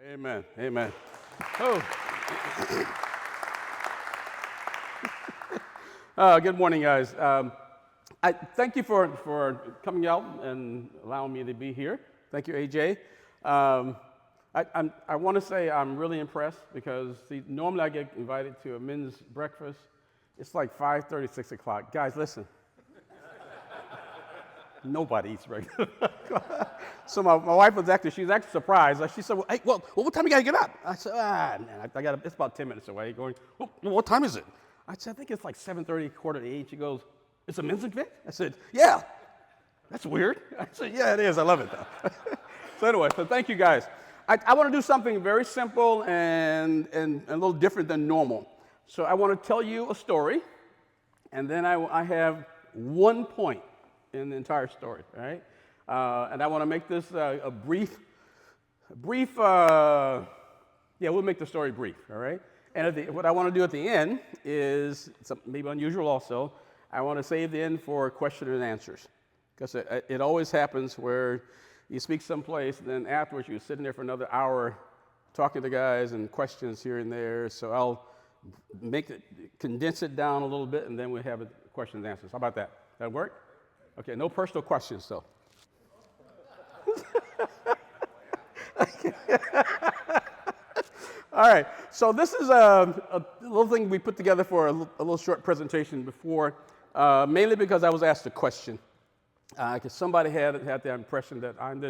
Amen. Amen. Oh, good morning, guys. I thank you for coming out and allowing me to be here. Thank you, AJ. I want to say I'm really impressed because see, normally I get invited to a men's breakfast. It's like 5:30, 6 o'clock. Guys, listen. Nobody eats regular. So my wife was she's actually surprised. She said, well, hey, what time you got to get up? I said, man, I got it's about 10 minutes away. Going, well, what time is it? I said, I think it's like 7:30, quarter to 8. She goes, it's a men's event? I said, yeah. That's weird. I said, yeah, it is. I love it, though. So anyway, so thank you, guys. I want to do something very simple and a little different than normal. So I want to tell you a story, and then I have one point in the entire story, all right? And I want to make this a brief, we'll make the story brief, all right? And what I want to do at the end is something maybe unusual also. I want to save the end for question and answers. Because it always happens where you speak someplace, and then afterwards you're sitting there for another hour talking to guys and questions here and there. So I'll condense it down a little bit, and then we'll have questions and answers. How about that? That work? Okay, no personal questions, though. All right, so this is a little thing we put together for a little short presentation before, mainly because I was asked a question. Because somebody had the impression that I'm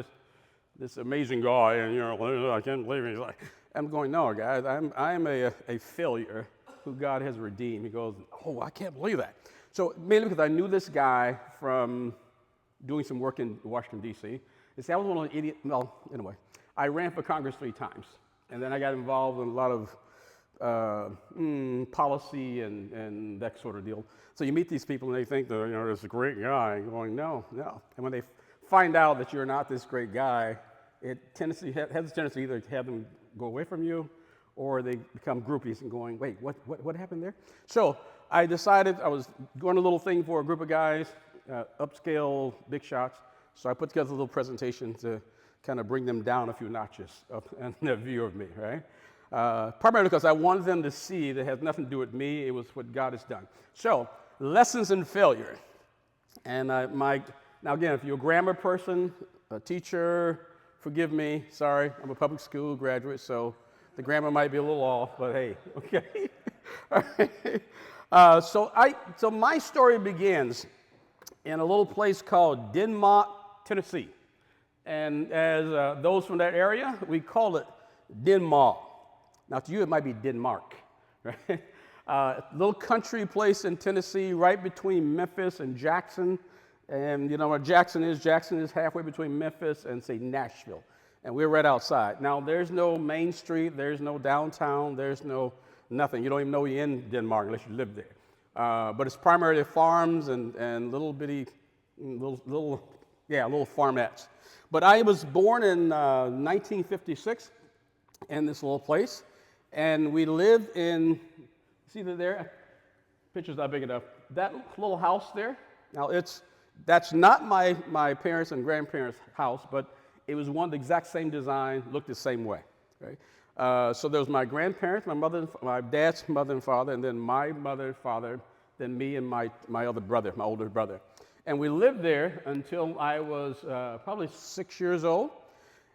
this amazing guy, and I can't believe it. He's like, I'm going, no, guys, I'm a failure who God has redeemed. He goes, oh, I can't believe that. So mainly because I knew this guy from doing some work in Washington, D.C. I was one of the idiots. Well, anyway, I ran for Congress 3 times, and then I got involved in a lot of policy and that sort of deal. So you meet these people, and they think that there's a great guy. Going, no. And when they find out that you're not this great guy, it has a tendency either to have them go away from you, or they become groupies and going, wait, what happened there? So I decided I was doing a little thing for a group of guys, upscale, big shots. So I put together a little presentation to kind of bring them down a few notches in their view of me, right? Primarily because I wanted them to see that it has nothing to do with me. It was what God has done. So, lessons in failure. And now again, if you're a grammar person, a teacher, forgive me. Sorry, I'm a public school graduate, so the grammar might be a little off, but hey, okay. All right. So my story begins in a little place called Denmark, Tennessee. And as those from that area, we call it Denmark. Now, to you, it might be Denmark, right? Little country place in Tennessee, right between Memphis and Jackson. And you know where Jackson is? Jackson is halfway between Memphis and, say, Nashville. And we're right outside. Now, there's no main street. There's no downtown. There's no nothing. You don't even know you're in Denmark unless you live there. But it's primarily farms and little bitty, little farmettes. But I was born in 1956 in this little place. And we lived in, see there, picture's not big enough. That little house there, now that's not my parents' and grandparents' house, but it was one of the exact same design, looked the same way. Right? So there was my grandparents, my dad's mother and father, and then my mother and father, then me and my other brother, my older brother. And we lived there until I was probably 6 years old.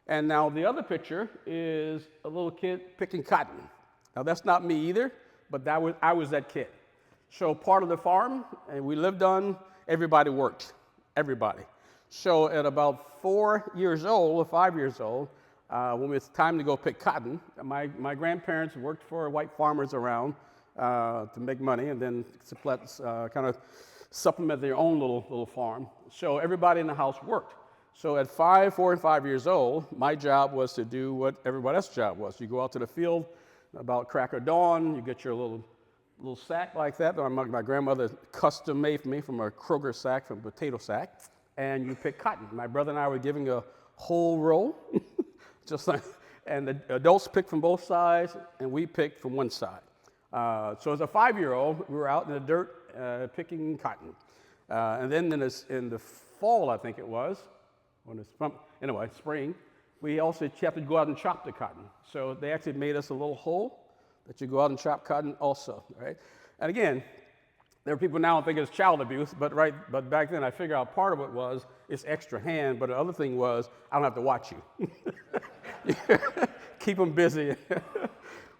And now the other picture is a little kid picking cotton. Now that's not me either, but I was that kid. So part of the farm, and we lived on, everybody worked, everybody. So at about 4 years old or 5 years old, when it was time to go pick cotton, my grandparents worked for white farmers around to make money, and then kind of supplement their own little farm. So everybody in the house worked. So at 4 and 5 years old, my job was to do what everybody else's job was. You go out to the field about crack of dawn, you get your little sack like that. My grandmother custom made for me from a Kroger sack, from a potato sack, and you pick cotton. My brother and I were giving a whole row, and the adults picked from both sides, and we picked from one side. So as a 5-year-old, we were out in the dirt picking cotton. And then in the fall, I think it was, spring, we also have to go out and chop the cotton. So they actually made us a little hole that you go out and chop cotton also, right? And again, there are people now who think it's child abuse, but back then I figured out part of it was it's extra hand, but the other thing was I don't have to watch you. Keep them busy.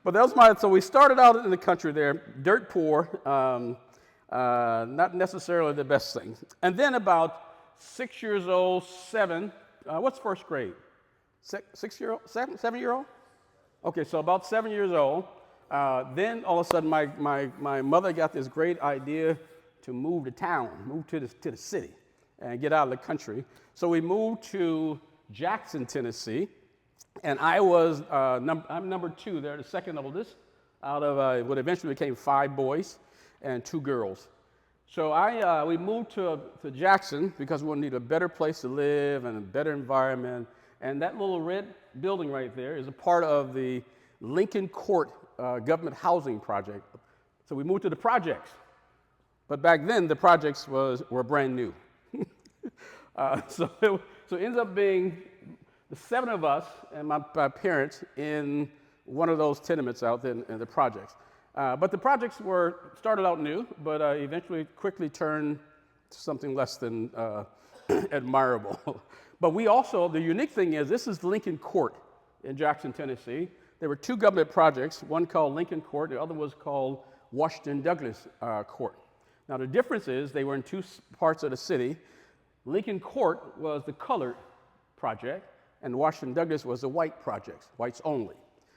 But that was so we started out in the country there, dirt poor, not necessarily the best thing. And then about 6 years old, 7, what's first grade? 6-year-old, 7-year-old? Okay, so about 7 years old, then all of a sudden my mother got this great idea to move to town, move to the city and get out of the country. So we moved to Jackson, Tennessee, and I'm number 2 there, the second oldest, out of what eventually became 5 boys and 2 girls. So we moved to Jackson because we needed a better place to live and a better environment. And that little red building right there is a part of the Lincoln Court government housing project. So we moved to the projects. But back then, the projects were brand new. So it ends up being the 7 of us and my parents in one of those tenements out there in the projects. But the projects started out new, but eventually quickly turned to something less than admirable. But the unique thing is, this is Lincoln Court in Jackson, Tennessee. There were 2 government projects, one called Lincoln Court, the other was called Washington Douglas Court. Now the difference is they were in 2 parts of the city. Lincoln Court was the colored project, and Washington Douglas was the white project, whites only.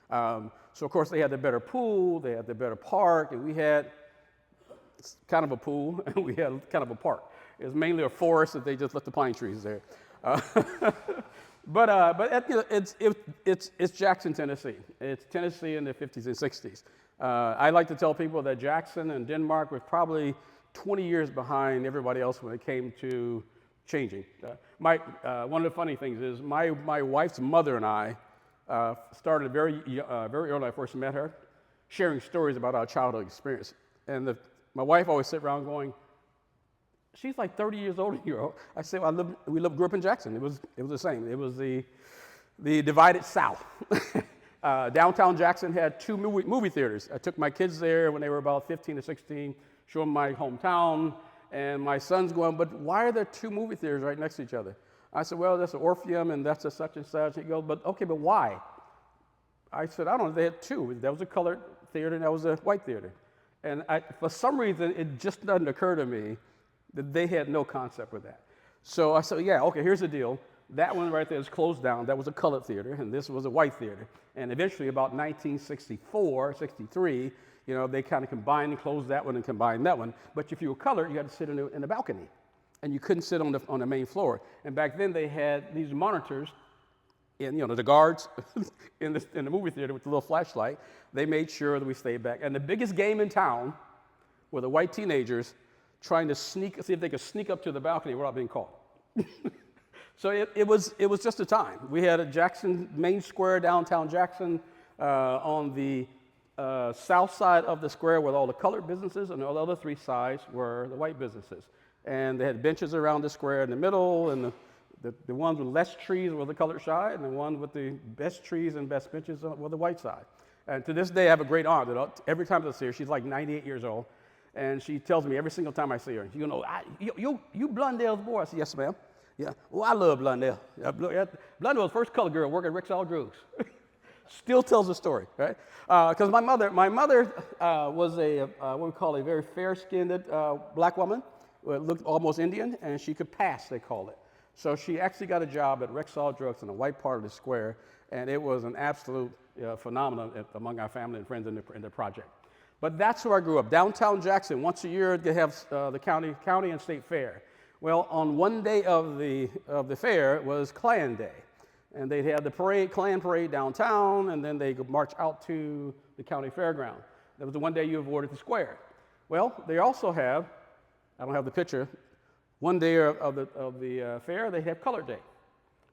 So of course they had the better pool, they had the better park, and we had kind of a pool, and we had kind of a park. It was mainly a forest that they just left the pine trees there. But it's Jackson, Tennessee. It's Tennessee in the 50s and 60s. I like to tell people that Jackson and Denmark was probably 20 years behind everybody else when it came to changing. One of the funny things is my wife's mother and I started very early when I first met her, sharing stories about our childhood experience. And my wife always sit around going, she's like 30 years older than you. I said, well, we grew up in Jackson. It was the same. It was the divided South. Downtown Jackson had 2 movie theaters. I took my kids there when they were about 15 to 16, show them my hometown, and my son's going, but why are there 2 movie theaters right next to each other? I said, well, that's an Orpheum and that's a such and such. He goes, but why? I said, I don't know, they had 2. That was a colored theater and that was a white theater. And for some reason, it just doesn't occur to me that they had no concept with that. So I said, yeah, okay, here's the deal. That one right there is closed down. That was a colored theater, and this was a white theater. And eventually, about 1964, 63, they kind of combined and closed that one and combined that one. But if you were colored, you had to sit in the balcony, and you couldn't sit on the main floor. And back then, they had these monitors, and the guards in the movie theater with the little flashlight. They made sure that we stayed back. And the biggest game in town were the white teenagers trying to see if they could sneak up to the balcony without being caught. So it was just a time. We had a Jackson Main Square, downtown Jackson, on the south side of the square with all the colored businesses, and all the other 3 sides were the white businesses. And they had benches around the square in the middle, and the ones with less trees were the colored side, and the ones with the best trees and best benches were the white side. And to this day, I have a great aunt that every time I see her, she's like 98 years old, and she tells me every single time I see her, you Blundell's boy. I say, yes, ma'am. Yeah. Oh, I love Blundell. Blundell was the first colored girl working at Rick's All Drugs. Still tells the story, right? Because my mother was what we call a very fair-skinned black woman. Looked almost Indian, and she could pass, they called it. So she actually got a job at Rick's All Drugs in the white part of the square, and it was an absolute phenomenon among our family and friends in the project. But that's where I grew up. Downtown Jackson, once a year they have the county and state fair. Well, on one day of the fair was Klan Day, and they'd have the Klan parade downtown, and then they would march out to the county fairground. That was the one day you avoided the square. Well, they also have, I don't have the picture, one day of the fair they have Color Day,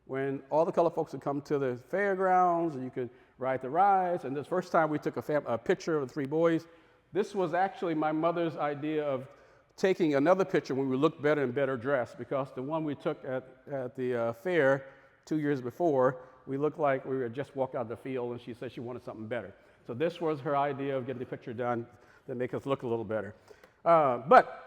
when all the colored folks would come to the fairgrounds, and you could ride the rides. And this first time we took a picture of the 3 boys. This was actually my mother's idea of taking another picture when we looked better and better dressed, because the one we took at the fair 2 years before, we looked like we had just walked out of the field, and she said she wanted something better. So this was her idea of getting the picture done to make us look a little better. But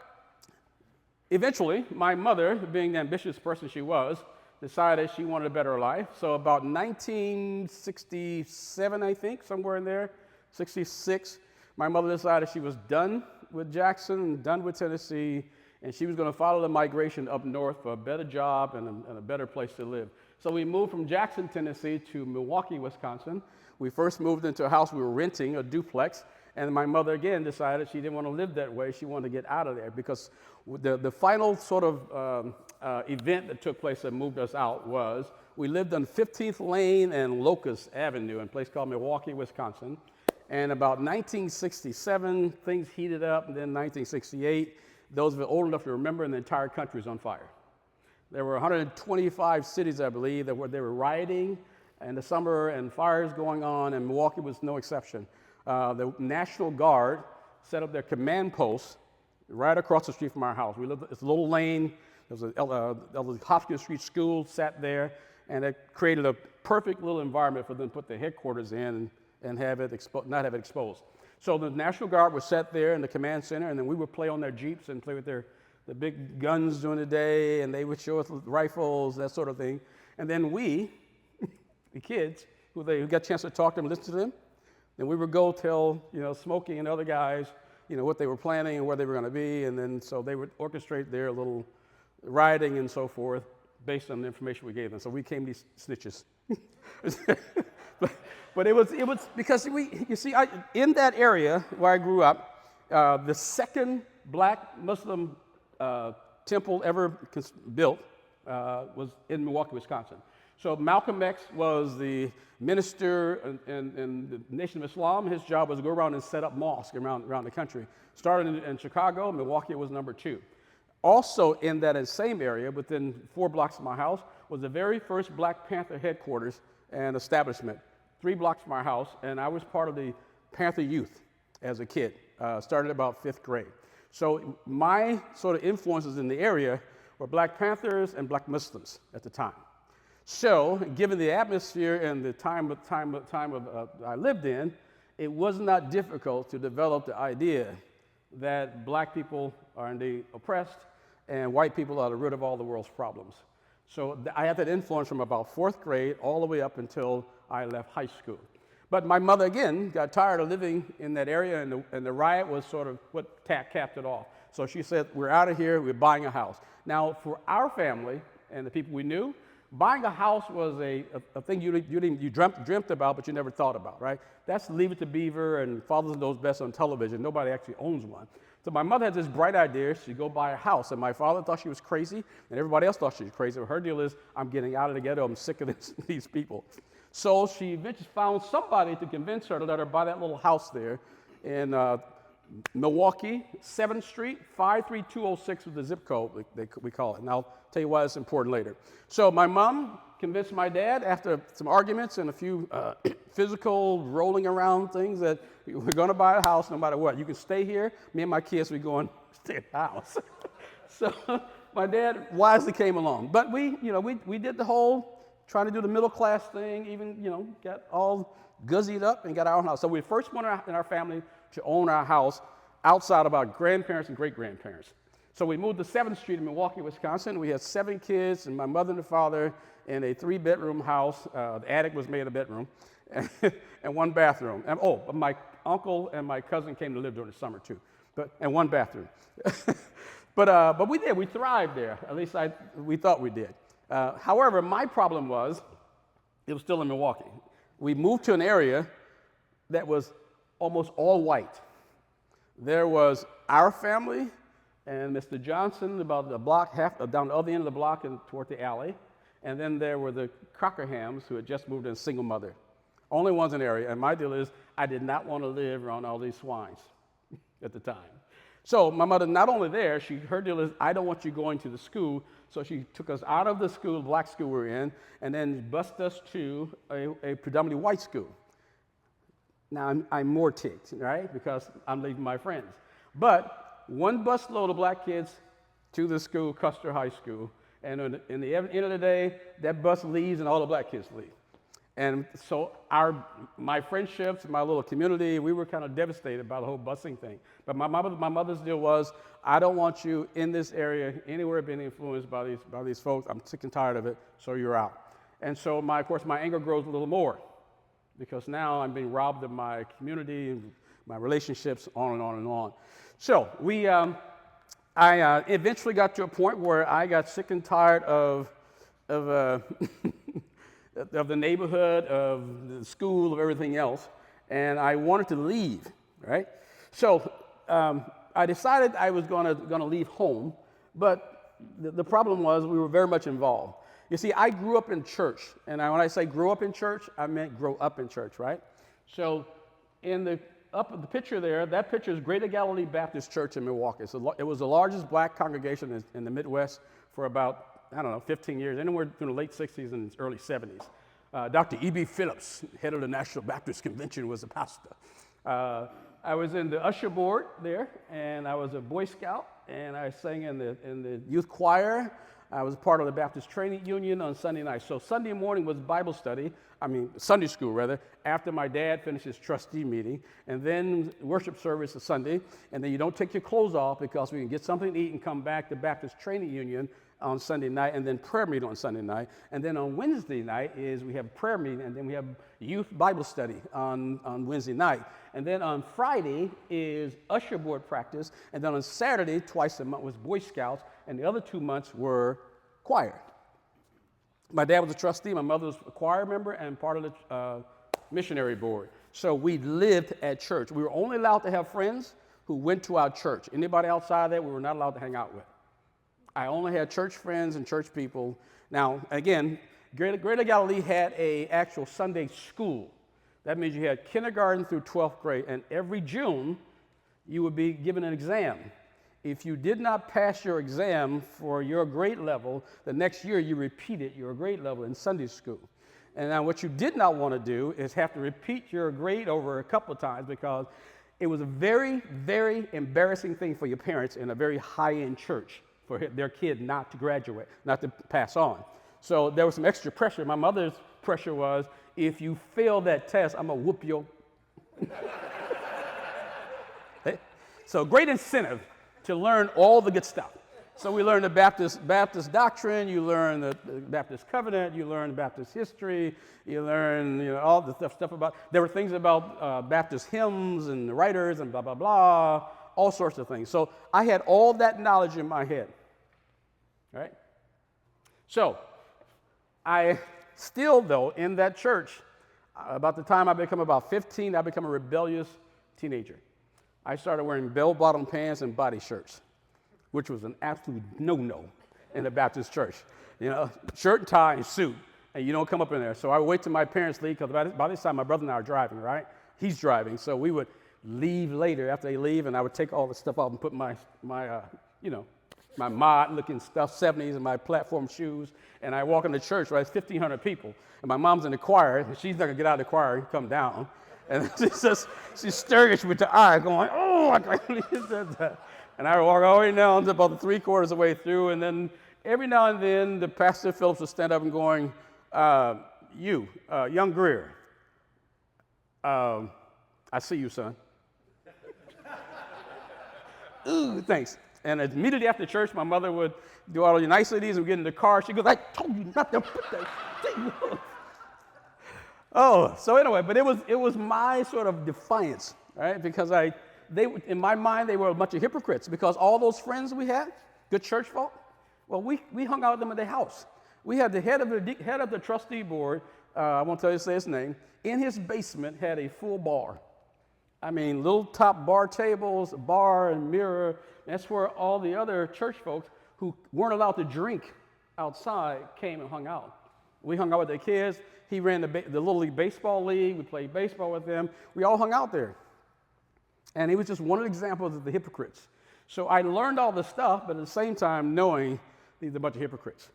eventually, my mother, being the ambitious person she was, decided she wanted a better life. So about 1967, I think, somewhere in there, 66, my mother decided she was done with Jackson, done with Tennessee, and she was going to follow the migration up north for a better job and a better place to live. So we moved from Jackson, Tennessee to Milwaukee, Wisconsin. We first moved into a house we were renting, a duplex, and my mother again decided she didn't want to live that way. She wanted to get out of there because the final sort of event that took place that moved us out was we lived on 15th Lane and Locust Avenue in a place called Milwaukee, Wisconsin. And about 1967, things heated up, and then 1968, those of you old enough to remember, and the entire country was on fire. There were 125 cities, I believe, that they were rioting in the summer and fires going on, and Milwaukee was no exception. The National Guard set up their command posts right across the street from our house. We lived in this little lane. There was a Hopkins Street School sat there, and it created a perfect little environment for them to put their headquarters in and have it not have it exposed. So the National Guard was set there in the command center, and then we would play on their Jeeps and play with the big guns during the day, and they would show us rifles, that sort of thing. And then we, the kids, who got a chance to talk to them, listen to them, then we would go tell, Smokey and other guys, what they were planning and where they were going to be, and then so they would orchestrate their little rioting and so forth based on the information we gave them. So we became these snitches. But it was because in that area where I grew up, the second black Muslim temple ever built was in Milwaukee, Wisconsin. So Malcolm X was the minister in the Nation of Islam. His job was to go around and set up mosques around the country. Started in Chicago, Milwaukee was number 2. Also in that same area, within 4 blocks of my house, was the very first Black Panther headquarters and establishment, 3 blocks from our house, and I was part of the Panther Youth as a kid, started about 5th grade. So my sort of influences in the area were Black Panthers and Black Muslims at the time. So given the atmosphere and the time I lived in, it was not difficult to develop the idea that black people are indeed oppressed and white people are the root of all the world's problems. So I had that influence from about 4th grade all the way up until I left high school. But my mother, again, got tired of living in that area, and the riot was sort of what capped it off. So she said, we're out of here, we're buying a house. Now, for our family and the people we knew, buying a house was a thing you dreamt about, but you never thought about, right? That's Leave It to Beaver and Fathers Knows Best on television. Nobody actually owns one. So my mother had this bright idea, she'd go buy a house, and my father thought she was crazy, and everybody else thought she was crazy. But her deal is, I'm getting out of the ghetto, I'm sick of these people. So she eventually found somebody to convince her to let her buy that little house there in Milwaukee, 7th Street, 53206 was the zip code, we call it. And I'll tell you why it's important later. So my mom convinced my dad, after some arguments and a few physical rolling around things, that we're going to buy a house no matter what. You can stay here. Me and my kids, we go and stay at the house. So my dad wisely came along. But we did the whole trying to do the middle class thing, even, got all guzzied up and got our own house. So we first one in our family to own our house outside of our grandparents and great-grandparents. So we moved to 7th Street in Milwaukee, Wisconsin. We had 7 kids and my mother and the father in a 3-bedroom house. The attic was made a bedroom and 1 bathroom. And, my uncle and my cousin came to live during the summer too, and 1 bathroom. But we did. We thrived there. At least we thought we did. However, my problem was it was still in Milwaukee. We moved to an area that was almost all white. There was our family and Mr. Johnson about a block, down the other end of the block and toward the alley. And then there were the Crockerhams who had just moved in, single mother. Only ones in the area. And my deal is I did not want to live around all these swines at the time. So my mother, not only there, her deal is I don't want you going to the school. So she took us out of the school, the black school we were in, and then bused us to a predominantly white school. Now I'm more ticked, right? Because I'm leaving my friends. But 1 busload of black kids to the school, Custer High School, And in the end of the day, that bus leaves and all the black kids leave. And so my friendships, my little community, we were kind of devastated by the whole busing thing. But my mother's deal was, I don't want you in this area anywhere being influenced by these folks. I'm sick and tired of it, so you're out. And so of course my anger grows a little more, because now I'm being robbed of my community and my relationships, on and on and on. So I eventually got to a point where I got sick and tired of of the neighborhood, of the school, of everything else, and I wanted to leave, right? So I decided I was going to leave home, but the problem was we were very much involved. You see, I grew up in church, and when I say grew up in church, I meant grow up in church, right? So in the picture there, that picture is Greater Galilee Baptist Church in Milwaukee. So it was the largest black congregation in the Midwest for about, 15 years, anywhere between the late 60s and early 70s. Dr. E.B. Phillips, head of the National Baptist Convention, was the pastor. I was in the usher board there, and I was a Boy Scout, and I sang in the youth choir. I was part of the Baptist Training Union on Sunday night. So Sunday morning was Sunday school rather, after my dad finished his trustee meeting, and then worship service is Sunday, and then you don't take your clothes off because we can get something to eat and come back to Baptist Training Union on Sunday night, and then prayer meeting on Sunday night. And then on Wednesday night we have prayer meeting, and then we have youth Bible study on Wednesday night. And then on Friday is usher board practice, and then on Saturday, twice a month, was Boy Scouts, and the other 2 months were choir. My dad was a trustee, my mother was a choir member and part of the missionary board. So we lived at church. We were only allowed to have friends who went to our church. Anybody outside that, we were not allowed to hang out with. I only had church friends and church people. Now, again, Greater Galilee had an actual Sunday school. That means you had kindergarten through 12th grade, and every June, you would be given an exam. If you did not pass your exam for your grade level, the next year you repeated your grade level in Sunday school. And now what you did not want to do is have to repeat your grade over a couple of times, because it was a very, very embarrassing thing for your parents in a very high-end church for their kid not to graduate, not to pass on. So there was some extra pressure. My mother's pressure was, if you fail that test, I'm going to whoop your... So great incentive to learn all the good stuff. So we learned the Baptist doctrine, you learn the Baptist covenant, you learn Baptist history, you learn all the stuff about... There were things about Baptist hymns and the writers and blah, blah, blah, all sorts of things. So I had all that knowledge in my head, right? So I still, though, in that church, about the time I become about 15, I become a rebellious teenager. I started wearing bell-bottom pants and body shirts, which was an absolute no-no in the Baptist church. Shirt and tie and suit, and you don't come up in there. So I would wait till my parents leave, because by this time my brother and I are driving, right? He's driving, so we would leave later after they leave, and I would take all the stuff off and put my mod-looking stuff, 70s, and my platform shoes, and I walk into church, right? It's 1,500 people, and my mom's in the choir, and she's not gonna get out of the choir and come down, and she's staring at you with the eye, going, "Oh, I can't believe that." And I would walk all the way down to about 3/4 of the way through, and then every now and then the Pastor Phillips would stand up and going, young Greer, I see you, son. Ooh, thanks. And immediately after church, my mother would do all the niceties and get in the car. She goes, "I told you not to put that thing on." Oh, so anyway, but it was my sort of defiance, right? Because in my mind, they were a bunch of hypocrites, because all those friends we had, good church folk, well, we hung out with them at their house. We had the head of the trustee board, I won't tell you to say his name, in his basement had a full bar. I mean, little top bar tables, a bar and mirror. That's where all the other church folks who weren't allowed to drink outside came and hung out. We hung out with the kids. He ran the Little League Baseball League. We played baseball with them. We all hung out there. And he was just one of the examples of the hypocrites. So I learned all this stuff, but at the same time knowing these are a bunch of hypocrites.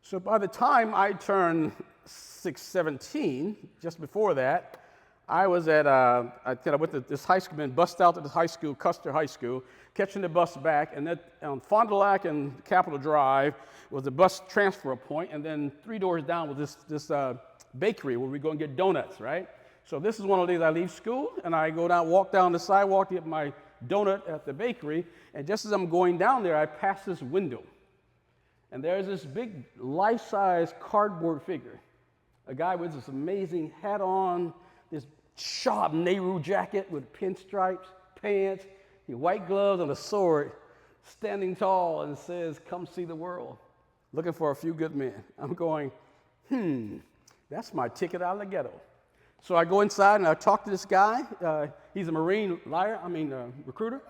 So by the time I turned 17, just before that, I was at, I went to this high school, been bused out to this high school, Custer High School, catching the bus back, and that on Fond du Lac and Capitol Drive was the bus transfer point, and then 3 doors down was this bakery where we go and get donuts, right? So this is one of the days I leave school, and I go down, walk down the sidewalk to get my donut at the bakery, and just as I'm going down there, I pass this window, and there's this big life-size cardboard figure, a guy with this amazing hat on, this sharp Nehru jacket with pinstripes, pants, white gloves, and a sword, standing tall and says, "Come see the world," looking for a few good men. I'm going, that's my ticket out of the ghetto. So I go inside and I talk to this guy. He's a Marine recruiter.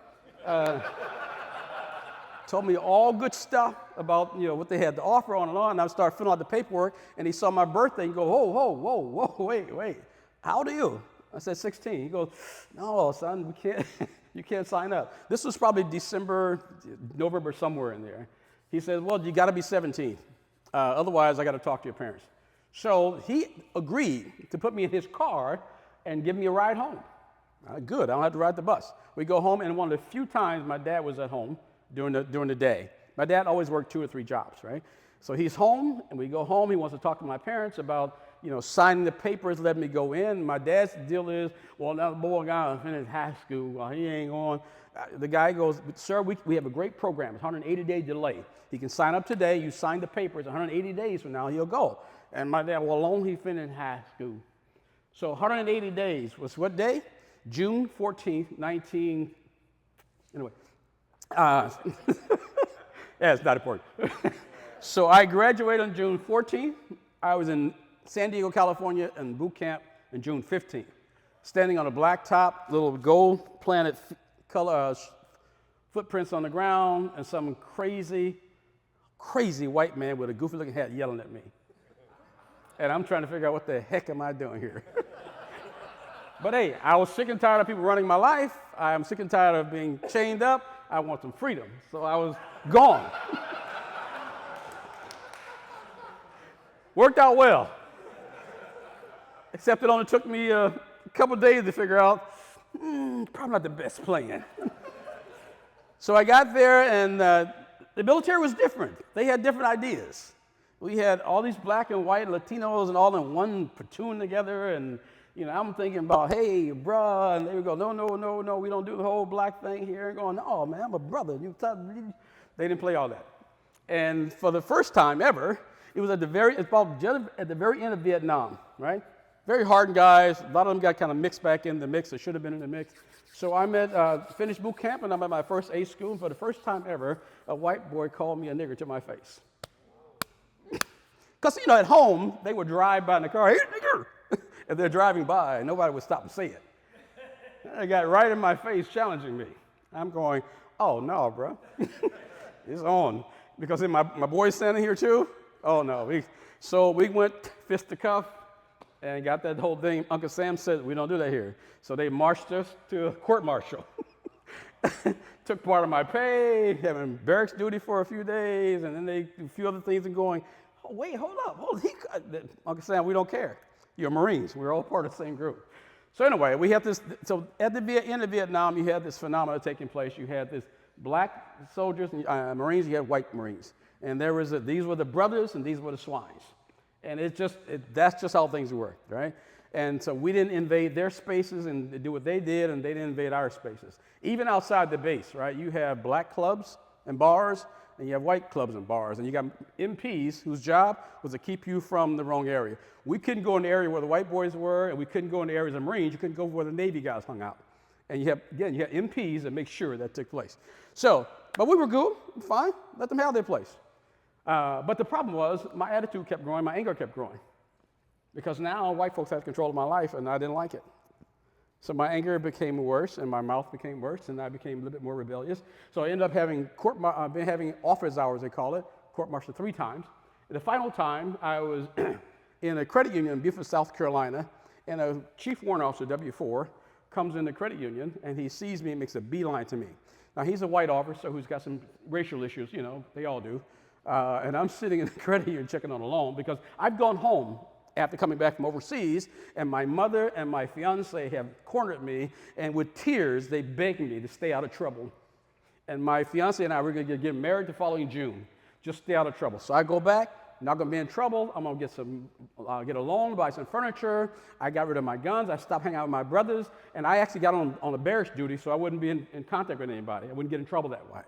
Told me all good stuff about what they had to offer on and on. And I started filling out the paperwork, and he saw my birthday and go, whoa, wait. How old are you? I said 16. He goes, "No, son, we can't. You can't sign up." This was probably December, November, somewhere in there. He said, "Well, you got to be 17. Otherwise, I got to talk to your parents." So he agreed to put me in his car and give me a ride home. Good, I don't have to ride the bus. We go home, and one of the few times my dad was at home during the day. My dad always worked 2 or 3 jobs, right? So he's home, and we go home. He wants to talk to my parents about signing the papers, letting me go in. My dad's deal is, well, now the boy got to finish high school. Well, he ain't going. The guy goes, "Sir, we have a great program. It's 180-day delay. He can sign up today. You sign the papers. 180 days from now, he'll go." And my dad, well, long he finished high school. So 180 days was what day? June 14th, anyway. Yeah, it's not important. So I graduated on June 14th. I was in San Diego, California, in boot camp on June 15th, standing on a blacktop, little gold planet color footprints on the ground, and some crazy white man with a goofy-looking hat yelling at me. And I'm trying to figure out what the heck am I doing here? But hey, I was sick and tired of people running my life. I'm sick and tired of being chained up. I want some freedom. So I was gone. Worked out well. Except it only took me a couple days to figure out, probably not the best plan. So I got there, and the military was different. They had different ideas. We had all these black and white Latinos and all in one platoon together, and I'm thinking about, hey, bruh, and they would go, no, we don't do the whole black thing here. And going, "Oh, man, I'm a brother." They didn't play all that. And for the first time ever, it was at the very end of Vietnam, right? Very hardened guys. A lot of them got kind of mixed back in the mix. They should have been in the mix. So I finished boot camp, and I'm at my first A school. And for the first time ever, a white boy called me a nigger to my face. Because, at home, they would drive by in the car, "Hey, nigger!" and they're driving by, and nobody would stop and say it. They got right in my face challenging me. I'm going, "Oh, no, bro." It's on. Because my boy's standing here, too. Oh, no. So we went fist to cuff and got that whole thing. Uncle Sam said, "We don't do that here." So they marched us to a court-martial. Took part of my pay, having barracks duty for a few days, and then they do a few other things and going, "Oh, wait, hold up. Uncle Sam, we don't care. You're Marines. We're all part of the same group." So anyway, we had this. So at the end of Vietnam, you had this phenomenon taking place. You had this black soldiers, Marines. You had white Marines, and these were the brothers and these were the swines, and that's just how things worked, right? And so we didn't invade their spaces and do what they did, and they didn't invade our spaces. Even outside the base, right? You have black clubs and bars, and you have white clubs and bars, and you got MPs whose job was to keep you from the wrong area. We couldn't go in the area where the white boys were, and we couldn't go in the areas of Marines. You couldn't go where the Navy guys hung out. And you have MPs that make sure that took place. So, but we were good, fine, let them have their place. But the problem was my attitude kept growing, my anger kept growing. Because now white folks had control of my life, and I didn't like it. So my anger became worse, and my mouth became worse, and I became a little bit more rebellious. So I ended up having having office hours, they call it, court-martial 3 times. And the final time, I was in a credit union in Beaufort, South Carolina, and a chief warrant officer, W4, comes in the credit union, and he sees me and makes a beeline to me. Now, he's a white officer who's got some racial issues, they all do. And I'm sitting in the credit union checking on a loan because I've gone home after coming back from overseas, and my mother and my fiance have cornered me, and with tears, they begged me to stay out of trouble. And my fiance and I were going to get married the following June. Just stay out of trouble. So I go back, not going to be in trouble. I'm going to get a loan, buy some furniture. I got rid of my guns. I stopped hanging out with my brothers. And I actually got on a barracks duty so I wouldn't be in contact with anybody. I wouldn't get in trouble that way.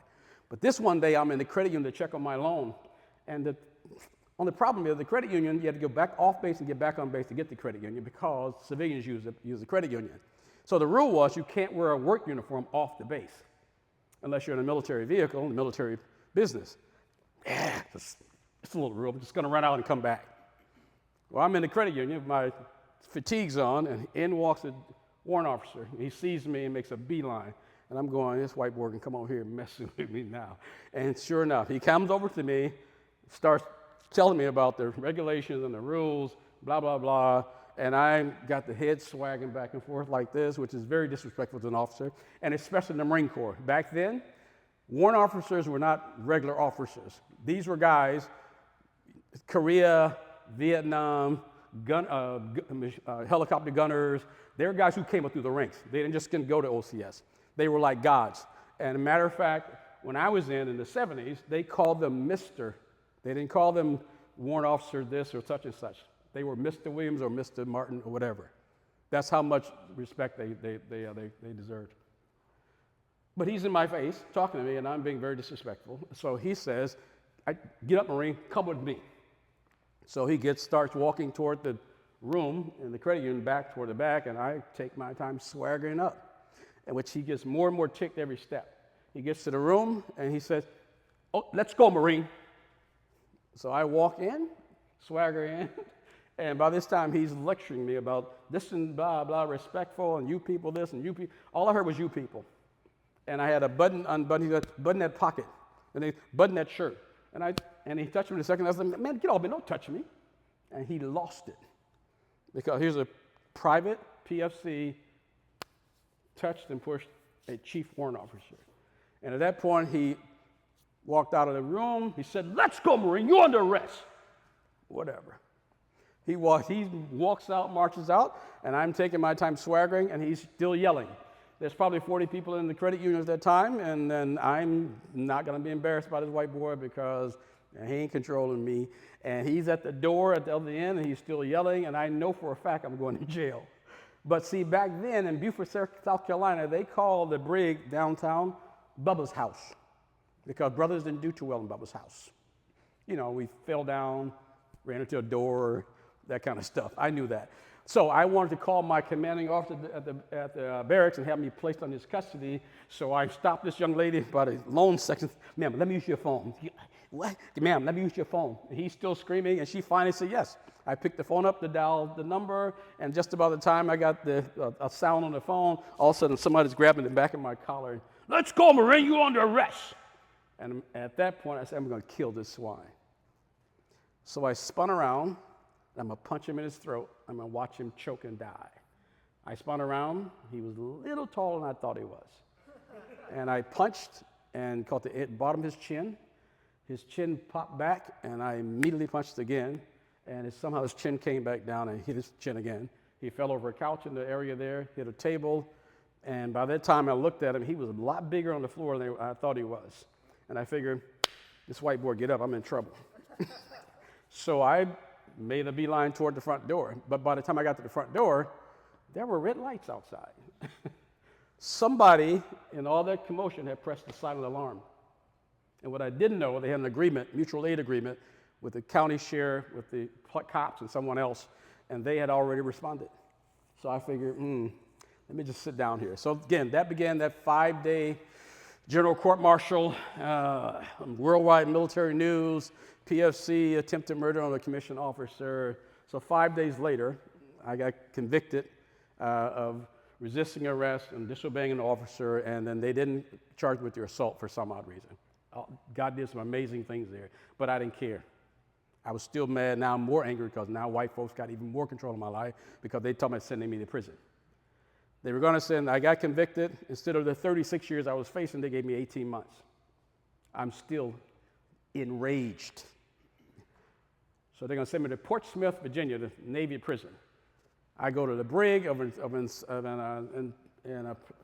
But this one day, I'm in the credit union to check on my loan. And the only problem is the credit union, you had to go back off base and get back on base to get the credit union because civilians use the credit union. So the rule was you can't wear a work uniform off the base unless you're in a military vehicle, in the military business. Yeah, it's a little rule. I'm just going to run out and come back. Well, I'm in the credit union with my fatigues on, and in walks a warrant officer. He sees me and makes a beeline. And I'm going, this white boy can come over here and mess with me now. And sure enough, he comes over to me, starts telling me about the regulations and the rules, blah, blah, blah. And I got the head swagging back and forth like this, which is very disrespectful to an officer, and especially in the Marine Corps. Back then, warrant officers were not regular officers. These were guys, Korea, Vietnam, helicopter gunners. They were guys who came up through the ranks. They didn't just go to OCS. They were like gods. And a matter of fact, when I was in the 70s, they called them Mr. They didn't call them warrant officer this or such and such. They were Mr. Williams or Mr. Martin or whatever. That's how much respect they deserved. But he's in my face talking to me, and I'm being very disrespectful. So he says, get up, Marine, come with me. So he starts walking toward the room in the credit union back toward the back, and I take my time swaggering up, in which he gets more and more ticked every step. He gets to the room, and he says, oh, let's go, Marine. So I walk in, swagger in, and by this time he's lecturing me about this and blah, blah, respectful, and you people this, and you people. All I heard was you people. And I had a button that pocket, and they button that shirt. And he touched me in a second. I was like, man, get off me, don't touch me. And he lost it. Because here's a private PFC touched and pushed a chief warrant officer. And at that point, he walked out of the room. He said, let's go, Marine, you're under arrest. Whatever. He walks out, marches out, and I'm taking my time swaggering, and he's still yelling. There's probably 40 people in the credit union at that time, and then I'm not going to be embarrassed by this white boy because he ain't controlling me. And he's at the door at the other end, and he's still yelling, and I know for a fact I'm going to jail. But see, back then in Beaufort, South Carolina, they called the brig downtown Bubba's house because brothers didn't do too well in Bubba's house. You know, we fell down, ran into a door, that kind of stuff. I knew that. So I wanted to call my commanding officer at the barracks and have me placed on his custody. So I stopped this young lady by the loan section. Ma'am, let me use your phone. What? Ma'am, let me use your phone. And he's still screaming, and she finally said yes. I picked the phone up to dial the number, and just about the time I got a sound on the phone, all of a sudden somebody's grabbing the back of my collar. Let's go, Marine, you're under arrest. And at that point, I said, I'm going to kill this swine. So I spun around. I'm going to punch him in his throat. I'm going to watch him choke and die. I spun around. He was a little taller than I thought he was. And I punched and caught the bottom of his chin. His chin popped back, and I immediately punched again. And somehow his chin came back down and hit his chin again. He fell over a couch in the area there, hit a table. And by that time I looked at him, he was a lot bigger on the floor than I thought he was. And I figured, this white boy, get up, I'm in trouble. So I made a beeline toward the front door. But by the time I got to the front door, there were red lights outside. Somebody, in all that commotion, had pressed the silent alarm. And what I didn't know, they had an agreement, mutual aid agreement, with the county sheriff, with the cops, and someone else, and they had already responded. So I figured, let me just sit down here. So again, that began that 5-day general court-martial, worldwide military news, PFC, attempted murder on a commissioned officer. So 5 days later, I got convicted of resisting arrest and disobeying an officer, and then they didn't charge me with the assault for some odd reason. God did some amazing things there, but I didn't care. I was still mad. Now I'm more angry because now white folks got even more control of my life because they told me sending me to prison. They were going to send, I got convicted. Instead of the 36 years I was facing, they gave me 18 months. I'm still enraged. So they're going to send me to Portsmouth, Virginia, the Navy prison. I go to the brig in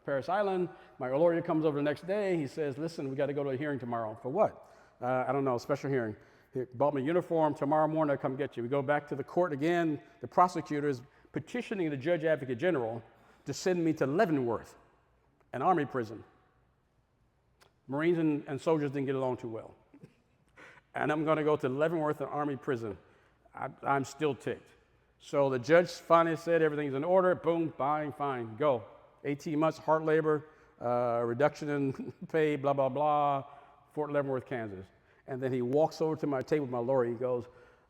Paris Island. My lawyer comes over the next day. He says, listen, we got to go to a hearing tomorrow. For what? I don't know, special hearing. He bought me a uniform. Tomorrow morning I'll come get you. We go back to the court again. The prosecutor is petitioning the Judge Advocate General to send me to Leavenworth, an army prison. Marines and soldiers didn't get along too well. And I'm going to go to Leavenworth, an army prison. I'm still ticked. So the judge finally said everything's in order. Boom, fine, go. 18 months, hard labor, reduction in pay, blah, blah, blah, Fort Leavenworth, Kansas. And then he walks over to my table with my lawyer. He goes,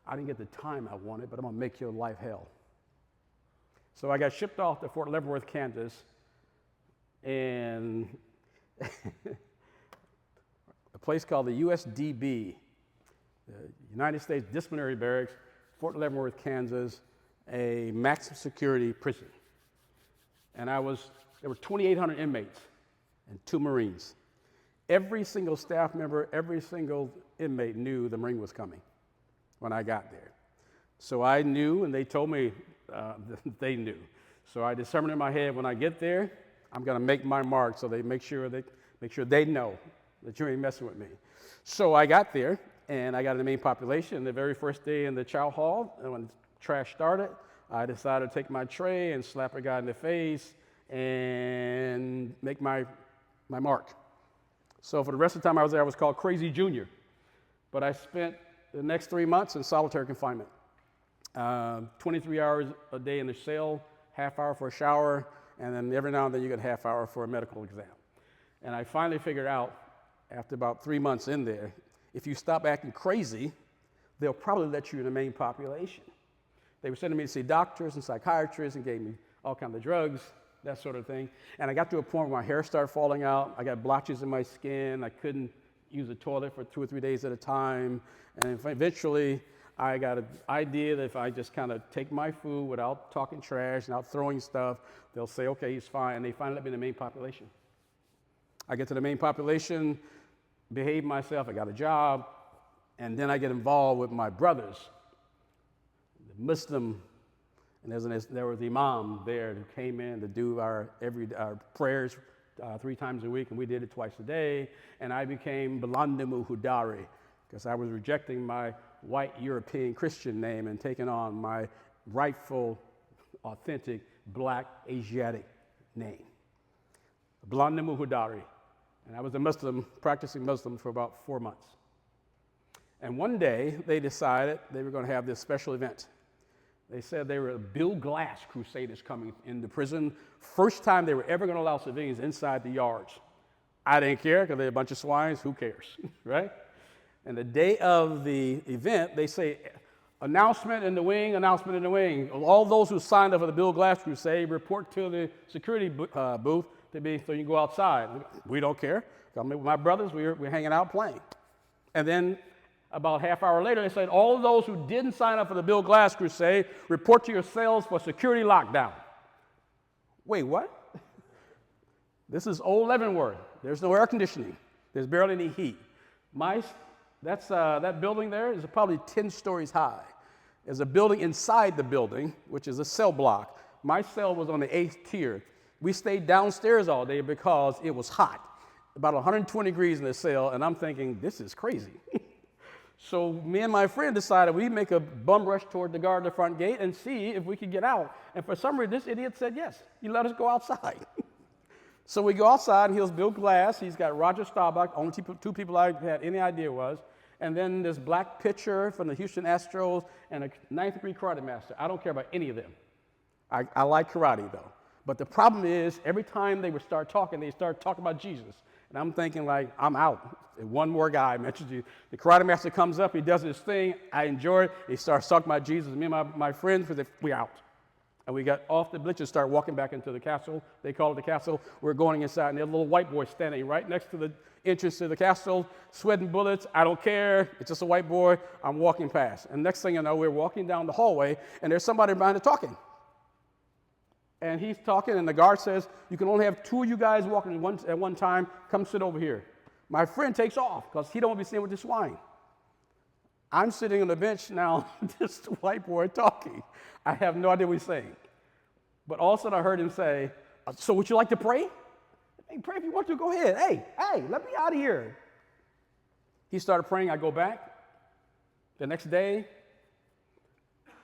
I didn't get the time I wanted, but I'm going to make your life hell. So I got shipped off to Fort Leavenworth, Kansas, and a place called the USDB, the United States Disciplinary Barracks, Fort Leavenworth, Kansas, a maximum security prison. And there were 2,800 inmates and 2 Marines. Every single staff member, every single inmate knew the Marine was coming when I got there. So I knew, and they told me they knew. So I determined in my head, when I get there, I'm going to make my mark, so they make sure they know that you ain't messing with me. So I got there, and I got in the main population. The very first day in the chow hall, and when trash started, I decided to take my tray and slap a guy in the face and make my mark. So for the rest of the time I was there, I was called Crazy Junior. But I spent the next 3 months in solitary confinement. 23 hours a day in the cell, half hour for a shower, and then every now and then you get a half hour for a medical exam. And I finally figured out, after about 3 months in there, if you stop acting crazy, they'll probably let you in the main population. They were sending me to see doctors and psychiatrists and gave me all kinds of drugs, that sort of thing. And I got to a point where my hair started falling out. I got blotches in my skin. I couldn't use the toilet for 2 or 3 days at a time. And eventually, I got an idea that if I just kind of take my food without talking trash, without throwing stuff, they'll say, okay, he's fine. And they finally let me in the main population. I get to the main population, behave myself, I got a job, and then I get involved with my brothers, the Muslim, and there was the imam there who came in to do our prayers 3 times a week, and we did it twice a day, and I became Balandimu Hudari, because I was rejecting my white European Christian name and taking on my rightful, authentic, black, Asiatic name. Balandimu Hudari. And I was a Muslim, practicing Muslim for about 4 months. And one day, they decided they were going to have this special event. They said they were a Bill Glass Crusaders coming into prison. First time they were ever going to allow civilians inside the yards. I didn't care, because they're a bunch of swines. Who cares, right? And the day of the event, they say, announcement in the wing, announcement in the wing. All those who signed up for the Bill Glass Crusade report to the security booth so you can go outside. We don't care. I'm with my brothers, we're hanging out playing. And then about half hour later, they said, all of those who didn't sign up for the Bill Glass Crusade, report to your cells for security lockdown. Wait, what? This is old Leavenworth. There's no air conditioning. There's barely any heat. That building there is probably 10 stories high. There's a building inside the building, which is a cell block. My cell was on the 8th tier. We stayed downstairs all day because it was hot, about 120 degrees in the cell, and I'm thinking, this is crazy. So me and my friend decided we'd make a bum rush toward the guard at the front gate and see if we could get out. And for some reason, this idiot said yes. He let us go outside. So we go outside, and here's Bill Glass. He's got Roger Staubach, only 2 people I had any idea was. And then this black pitcher from the Houston Astros and a 9th degree karate master. I don't care about any of them. I like karate, though. But the problem is, every time they would start talking, they start talking about Jesus. And I'm thinking, like, I'm out. And one more guy mentions you. The karate master comes up, he does his thing. I enjoy it. He starts talking about Jesus. Me and my friends, we out. And we got off the bleachers, start walking back into the castle. They call it the castle. We're going inside, and there's a little white boy standing right next to the entrance to the castle, sweating bullets. I don't care. It's just a white boy. I'm walking past. And next thing you know, we're walking down the hallway, and there's somebody behind it talking. And he's talking, and the guard says, you can only have 2 of you guys walking at one time. Come sit over here. My friend takes off because he don't want to be seen with this swine. I'm sitting on the bench now, this white boy talking. I have no idea what he's saying. But all of a sudden I heard him say, so would you like to pray? Hey, pray if you want to, go ahead. Hey, let me out of here. He started praying, I go back. The next day,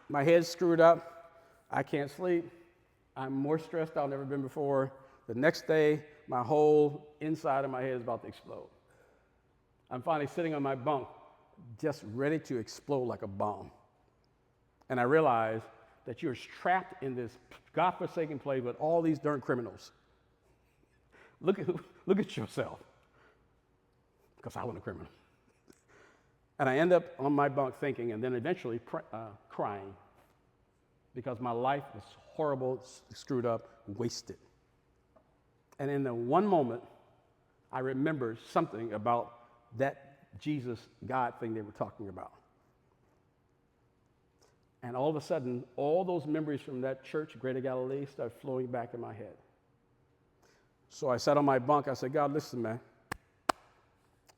my head's screwed up. I can't sleep. I'm more stressed out than I've ever been before. The next day, my whole inside of my head is about to explode. I'm finally sitting on my bunk, just ready to explode like a bomb. And I realize that you're trapped in this godforsaken place with all these darn criminals. Look at yourself, because I was a criminal. And I end up on my bunk thinking, and then eventually crying, because my life was horrible, screwed up, wasted. And in the one moment, I remembered something about that Jesus, God thing they were talking about. And all of a sudden, all those memories from that church, Greater Galilee, started flowing back in my head. So I sat on my bunk. I said, God, listen, man.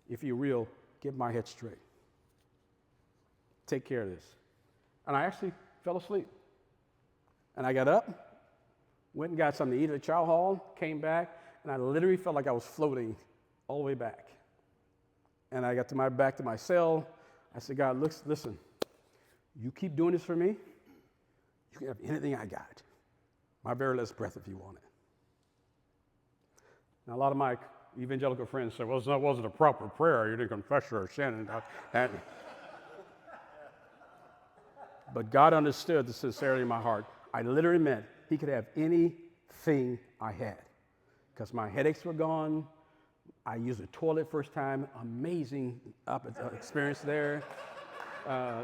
If you're real, get my head straight. Take care of this. And I actually fell asleep. And I got up, went and got something to eat at the chow hall, came back, and I literally felt like I was floating all the way back. And I got back to my cell. I said, God, listen, you keep doing this for me, you can have anything I got. My very last breath if you want it. Now, a lot of my evangelical friends say, well, that wasn't a proper prayer. You didn't confess your sin. But God understood the sincerity of my heart. I literally meant he could have anything I had, because my headaches were gone. I used the toilet first time. Amazing experience there.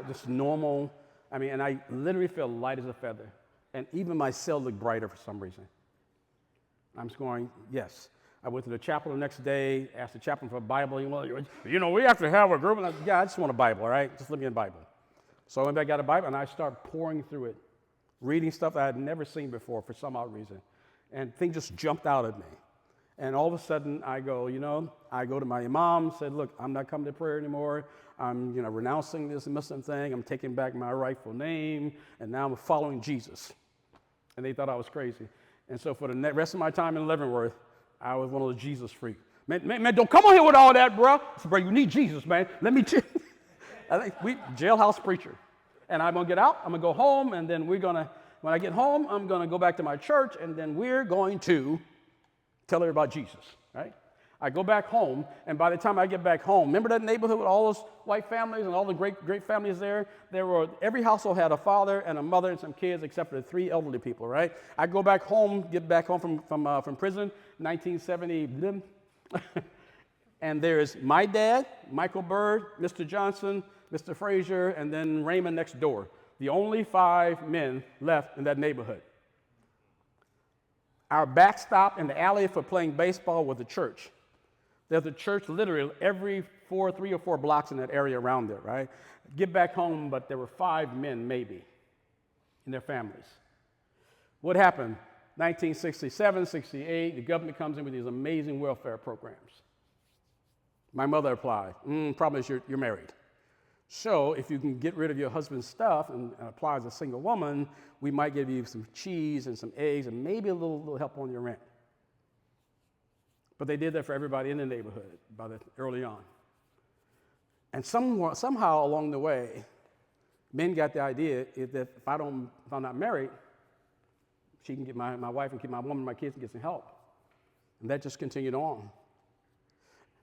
Just normal. I mean, and I literally felt light as a feather. And even my cell looked brighter for some reason. I'm just going, yes. I went to the chapel the next day, asked the chaplain for a Bible. We have to have a group. And I just want a Bible, all right? Just let me in a Bible. So I went back, got a Bible, and I started pouring through it, reading stuff that I had never seen before for some odd reason. And things just jumped out at me. And all of a sudden, I go to my imam, said, look, I'm not coming to prayer anymore. I'm renouncing this Muslim thing. I'm taking back my rightful name, and now I'm following Jesus. And they thought I was crazy. And so for the rest of my time in Leavenworth, I was one of those Jesus freaks. Man, don't come on here with all that, bro. I said, bro, you need Jesus, man. Let me I think jailhouse preacher. And I'm going to get out, I'm going to go home, and then when I get home, I'm going to go back to my church, and then we're going to tell her about Jesus, right? I go back home, and by the time I get back home, remember that neighborhood with all those white families and all the great families there? Every household had a father and a mother and some kids, except for the 3 elderly people, right? I go back home, get back home from prison, 1970, and there's my dad, Michael Bird, Mr. Johnson, Mr. Frazier, and then Raymond next door. The only 5 men left in that neighborhood. Our backstop in the alley for playing baseball was the church. There's a church literally every 3 or 4 blocks in that area around there, right? Get back home, but there were 5 men maybe and their families. What happened? 1967, 68, the government comes in with these amazing welfare programs. My mother applied. Problem is you're married. So if you can get rid of your husband's stuff and apply as a single woman, we might give you some cheese and some eggs and maybe a little help on your rent. But they did that for everybody in the neighborhood early on. And somehow along the way, men got the idea that if I'm not married, she can get my wife and keep my woman, my kids can get some help. And that just continued on.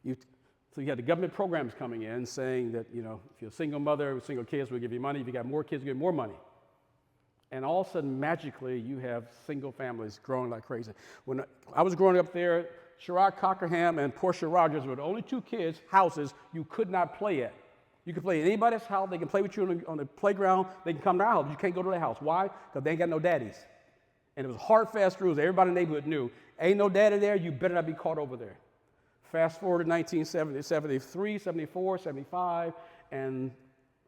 So you had the government programs coming in saying that, if you're a single mother with single kids, we'll give you money. If you got more kids, we'll give you more money. And all of a sudden, magically, you have single families growing like crazy. When I was growing up there, Sherrod Cockerham and Portia Rogers were the only 2 houses you could not play at. You can play at anybody's house. They can play with you on the playground. They can come to our house. You can't go to their house. Why? Because they ain't got no daddies. And it was hard, fast rules. Everybody in the neighborhood knew, ain't no daddy there. You better not be caught over there. Fast forward to 1970, 73, 74, 75, and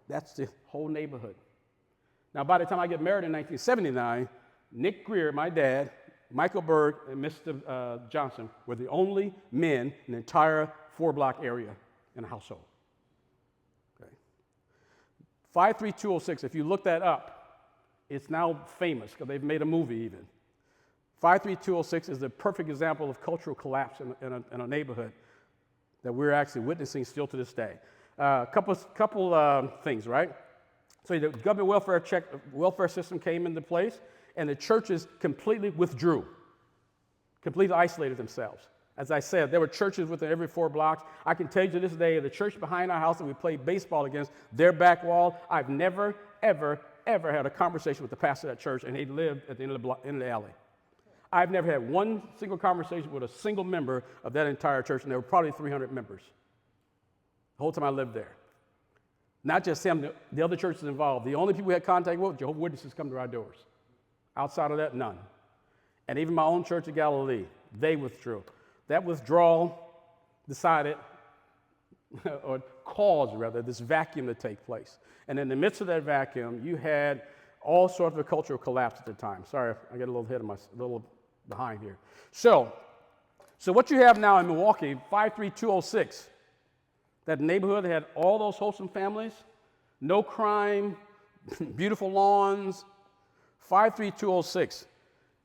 that's the whole neighborhood. Now, by the time I get married in 1979, Nick Greer, my dad, Michael Berg, and Mr. Johnson were the only men in the entire 4-block area in the household. Okay. 53206, if you look that up, it's now famous because they've made a movie even. 53206 is the perfect example of cultural collapse in a neighborhood that we're actually witnessing still to this day. Couple things, right? So the government welfare system came into place, and the churches completely withdrew, completely isolated themselves. As I said, there were churches within every 4 blocks. I can tell you to this day, the church behind our house that we played baseball against, their back wall, I've never, ever had a conversation with the pastor of that church, and he lived at the end of the alley. I've never had one single conversation with a single member of that entire church, and there were probably 300 members the whole time I lived there. Not just him, the other churches involved. The only people we had contact with, Jehovah's Witnesses come to our doors. Outside of that, none. And even my own church of Galilee, they withdrew. That withdrawal decided, or caused rather, this vacuum to take place. And in the midst of that vacuum, you had all sorts of cultural collapse at the time. Sorry, I get a little behind here. So what you have now in Milwaukee, 53206, that neighborhood had all those wholesome families, no crime, beautiful lawns. 53206,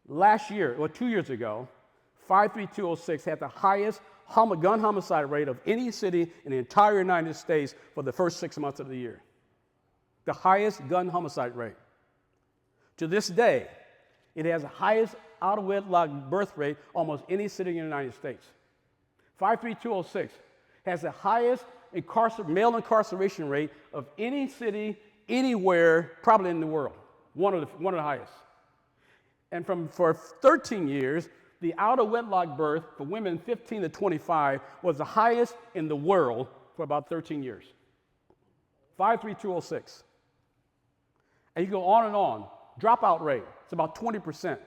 last year, or 2 years ago, 53206 had the highest gun homicide rate of any city in the entire United States for the first 6 months of the year. The highest gun homicide rate. To this day, it has the highest out-of-wedlock birth rate almost any city in the United States. 53206 has the highest male incarceration rate of any city, anywhere, probably in the world. One of the highest. And for 13 years, the out-of-wedlock birth for women 15 to 25 was the highest in the world for about 13 years. 53206. And you go on and on. Dropout rate, it's about 20%.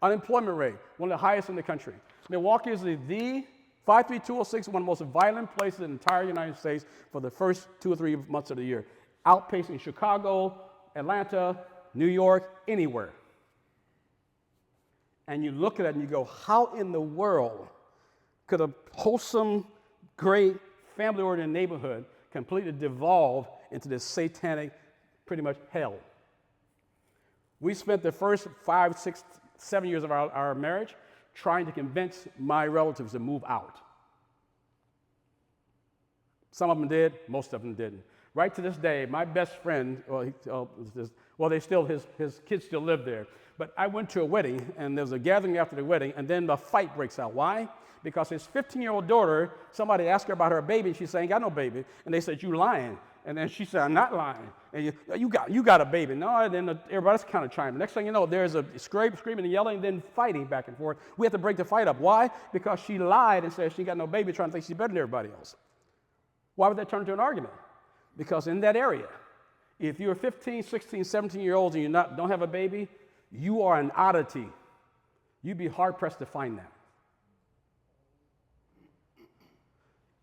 Unemployment rate, one of the highest in the country. Milwaukee is the 53206, one of the most violent places in the entire United States for the first 2 or 3 months of the year, outpacing Chicago, Atlanta, New York, anywhere. And you look at it and you go, how in the world could a wholesome, great, family-oriented neighborhood completely devolve into this satanic, pretty much hell? We spent the first 5, 6, 7 years of our marriage trying to convince my relatives to move out. Some of them did, most of them didn't. Right to this day, my best friend, his kids still live there. But I went to a wedding, and there was a gathering after the wedding, and then the fight breaks out. Why? Because his 15-year-old daughter, somebody asked her about her baby, and she said, "I ain't got no baby." And they said, "You lying." And then she said, "I'm not lying." And you got a baby. No, and then everybody's kind of chiming. Next thing you know, there's a screaming and yelling, and then fighting back and forth. We have to break the fight up. Why? Because she lied and said she got no baby, trying to think she's better than everybody else. Why would that turn into an argument? Because in that area, if you're 15, 16, 17-year-olds and you don't have a baby, you are an oddity. You'd be hard-pressed to find that.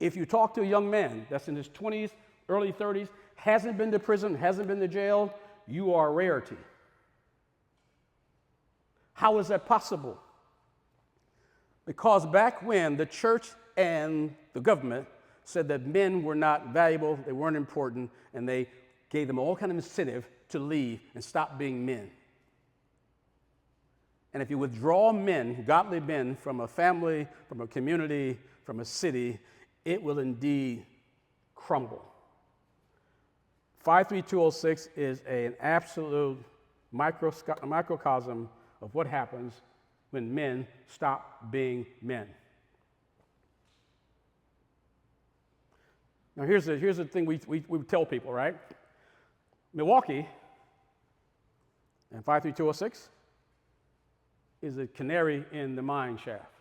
If you talk to a young man that's in his 20s, early 30s, hasn't been to prison, hasn't been to jail, you are a rarity. How is that possible? Because back when the church and the government said that men were not valuable, they weren't important, and they gave them all kind of incentive to leave and stop being men. And if you withdraw men, godly men, from a family, from a community, from a city, it will indeed crumble. 53206 is an absolute microcosm of what happens when men stop being men. Now here's the thing we tell people, right? Milwaukee and 53206 is a canary in the mine shaft.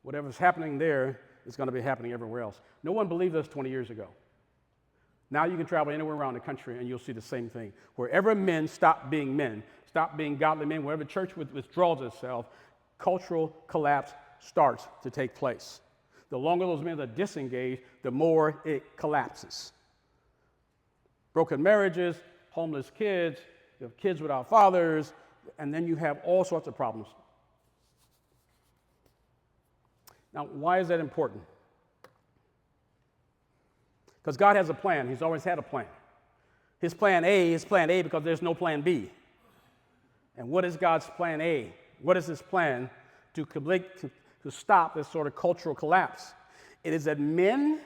Whatever's happening there is going to be happening everywhere else. No one believed us 20 years ago. Now you can travel anywhere around the country and you'll see the same thing. Wherever men, stop being godly men, wherever the church withdraws itself, cultural collapse starts to take place. The longer those men are disengaged, the more it collapses. Broken marriages, homeless kids, you have kids without fathers, and then you have all sorts of problems. Now, why is that important? Because God has a plan. He's always had a plan. His plan A is plan A because there's no plan B. And what is God's plan A? What is his plan to stop this sort of cultural collapse? It is that men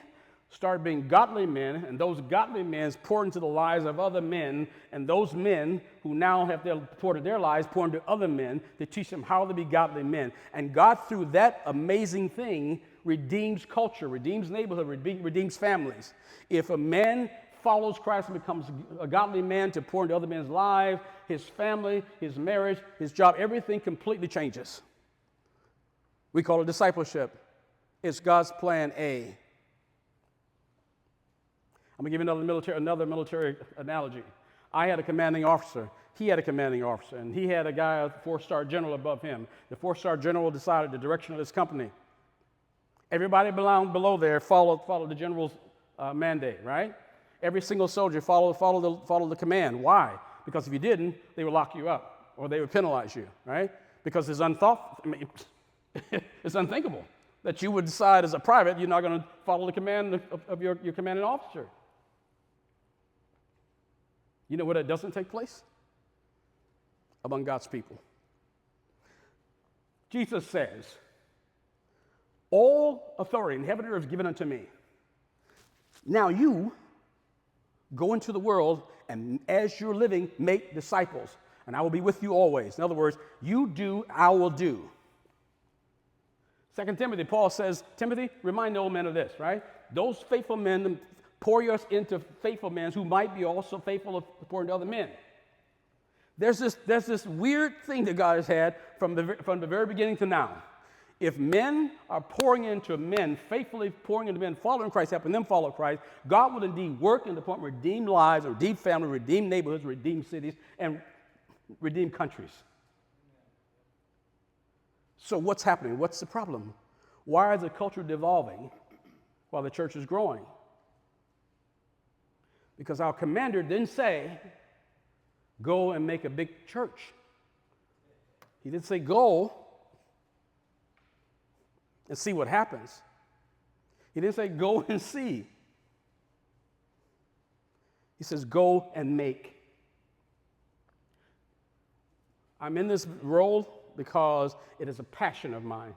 start being godly men, and those godly men pour into the lives of other men, and those men who now have poured into their lives pour into other men to teach them how to be godly men. And God, through that amazing thing, redeems culture, redeems neighborhood, redeems families. If a man follows Christ and becomes a godly man to pour into other men's lives, his family, his marriage, his job, everything completely changes. We call it discipleship. It's God's plan A. I'm going to give you another military analogy. I had a commanding officer. He had a commanding officer, and he had a guy, a 4-star general above him. The 4-star general decided the direction of his company. Everybody below there followed the general's mandate, right? Every single soldier followed the command. Why? Because if you didn't, they would lock you up, or they would penalize you, right? Because it's it's unthinkable that you would decide as a private you're not going to follow the command of your commanding officer. You know where that doesn't take place? Among God's people. Jesus says, all authority in heaven and earth is given unto me. Now you go into the world, and as you're living, make disciples, and I will be with you always. In other words, you do, I will do. 2 Timothy, Paul says, Timothy, remind the old men of this, right? Those faithful men, pour yours into faithful men who might be also faithful to pour into other men. There's this weird thing that God has had from the very beginning to now. If men are pouring into men, faithfully pouring into men, following Christ, helping them follow Christ, God will indeed work in the point, redeem lives, redeem families, redeem neighborhoods, redeem cities, and redeem countries. So what's happening? What's the problem? Why is the culture devolving while the church is growing? Because our commander didn't say, go and make a big church. He didn't say, go and see what happens. He didn't say, go and see. He says, go and make. I'm in this role because it is a passion of mine.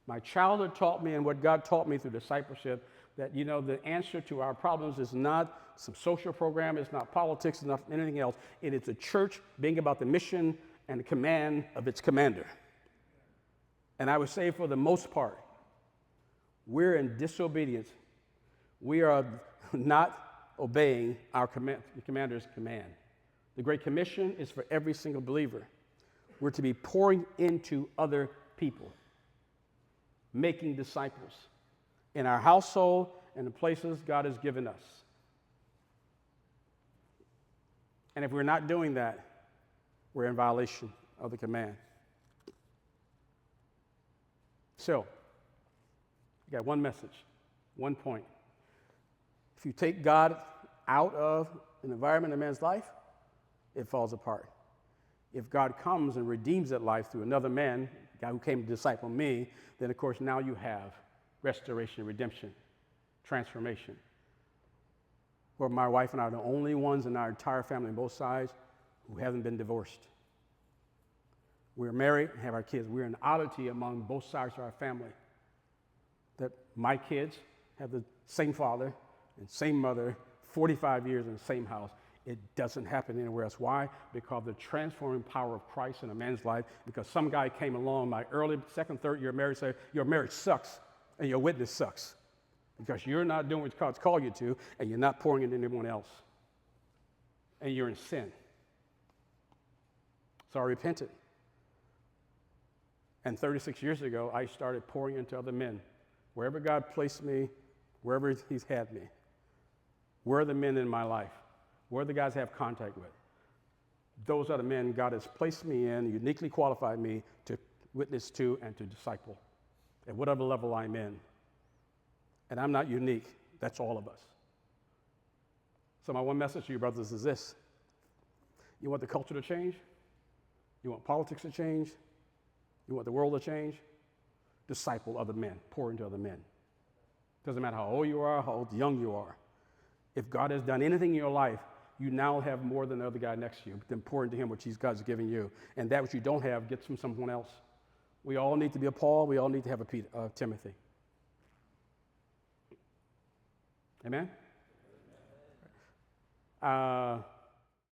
My childhood taught me, and what God taught me through discipleship, that, the answer to our problems is not some social program, it's not politics, it's not anything else. It is a church being about the mission and the command of its commander. And I would say for the most part, we're in disobedience. We are not obeying our commander's command. The Great Commission is for every single believer. We're to be pouring into other people, making disciples in our household and the places God has given us. And if we're not doing that, we're in violation of the command. So, I got one message, one point. If you take God out of an environment in a man's life, it falls apart. If God comes and redeems that life through another man, the guy who came to disciple me, then of course now you have restoration, redemption, transformation. Where my wife and I are the only ones in our entire family on both sides who haven't been divorced. We're married and have our kids. We're an oddity among both sides of our family. That my kids have the same father and same mother, 45 years in the same house. It doesn't happen anywhere else. Why? Because of the transforming power of Christ in a man's life. Because some guy came along my early second, third year marriage, said, your marriage sucks and your witness sucks. Because you're not doing what God's called you to, and you're not pouring into anyone else. And you're in sin. So I repented. And 36 years ago, I started pouring into other men. Wherever God placed me, wherever he's had me, where are the men in my life? Where are the guys I have contact with? Those are the men God has placed me in, uniquely qualified me to witness to and to disciple at whatever level I'm in. And I'm not unique. That's all of us. So my one message to you, brothers, is this. You want the culture to change? You want politics to change? You want the world to change? Disciple other men. Pour into other men. Doesn't matter how old you are, how young you are. If God has done anything in your life, you now have more than the other guy next to you. It's important to him what God's giving you. And that which you don't have gets from someone else. We all need to be a Paul. We all need to have a Timothy. Amen?